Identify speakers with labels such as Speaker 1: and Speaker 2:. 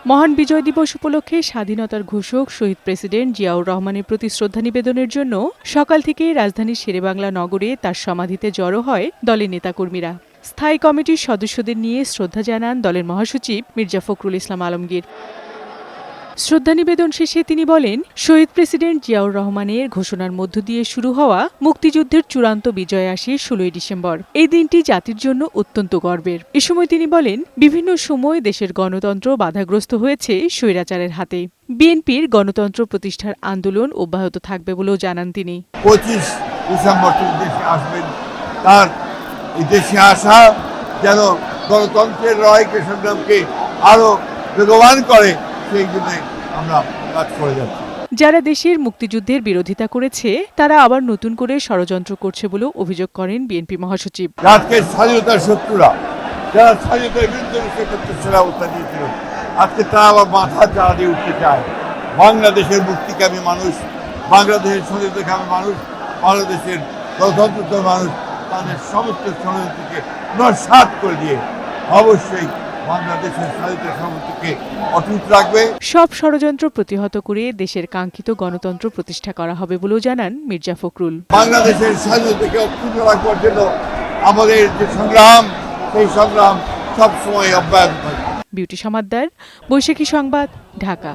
Speaker 1: মহান বিজয় দিবস উপলক্ষে স্বাধীনতার ঘোষক শহীদ প্রেসিডেন্ট জিয়াউর রহমানের প্রতি শ্রদ্ধা নিবেদনের জন্য সকাল থেকেই রাজধানীর শেরেবাংলা নগরে তার সমাধিতে জড়ো হয় দলের নেতাকর্মীরা। স্থায়ী কমিটির সদস্যদের নিয়ে শ্রদ্ধা জানান দলের মহাসচিব মির্জা ফখরুল ইসলাম আলমগীর। শ্রদ্ধা নিবেদন শেষে তিনি বলেন, শহীদ প্রেসিডেন্ট জিয়াউর রহমানের ঘোষণার মধ্য দিয়ে শুরু হওয়া মুক্তিযুদ্ধের চূড়ান্ত বিজয় আসে ১৬ই ডিসেম্বর। এই দিনটি জাতির জন্য অত্যন্ত গর্বের। এ সময় তিনি বলেন, বিভিন্ন সময় দেশের গণতন্ত্র বাধাগ্রস্ত হয়েছে স্বৈরাচারের হাতে। বিএনপির গণতন্ত্র প্রতিষ্ঠার আন্দোলন অব্যাহত থাকবে বলেও জানান তিনি।
Speaker 2: ২৫ ডিসেম্বর তিনি দেশে আসবেন, তার এই দেশে আসা যেন গণতন্ত্রের লড়াইকে সংগ্রামকে আরো বেগবান করে, সেই জন্য আমরা কাজ করে যাচ্ছি।
Speaker 1: যারা দেশের মুক্তিযুদ্ধের বিরোধিতা করেছে তারা আবার নতুন করে ষড়যন্ত্র করছে বলেও অভিযোগ করেন বিএনপি মহাসচিব।
Speaker 2: আজকে স্বাধীনতার শত্রুরা যারা স্বাধীনতার বিরুদ্ধে সেরা অবস্থা নিয়েছিল, আজকে তারা আবার মাথা চাড়া দিয়ে উঠতে চায়। বাংলাদেশের মুক্তিকামী মানুষ, বাংলাদেশের স্বাধীনতাকামী মানুষ, বাংলাদেশের গণতন্ত্র মানুষ তাদের সমস্ত ষড়যন্ত্রকে নস্যাৎ করে দিয়ে অবশ্যই বাংলাদেশের স্বাধীনতা সামর্থ্যকে অটুট রাখবে।
Speaker 1: সব ষড়যন্ত্র প্রতিহত করে দেশের কাঙ্ক্ষিত গণতন্ত্র প্রতিষ্ঠা করা হবে বলেও জানান মির্জা ফখরুল।
Speaker 2: বাংলাদেশের স্বাধীনতাকে অক্ষুণ্ণ রাখবার জন্য আমাদের যে সংগ্রাম, সেই সংগ্রাম সবসময় অব্যাহত থাকবে।
Speaker 1: বিউটি সমাদ্দার, বৈশাখী সংবাদ, ঢাকা।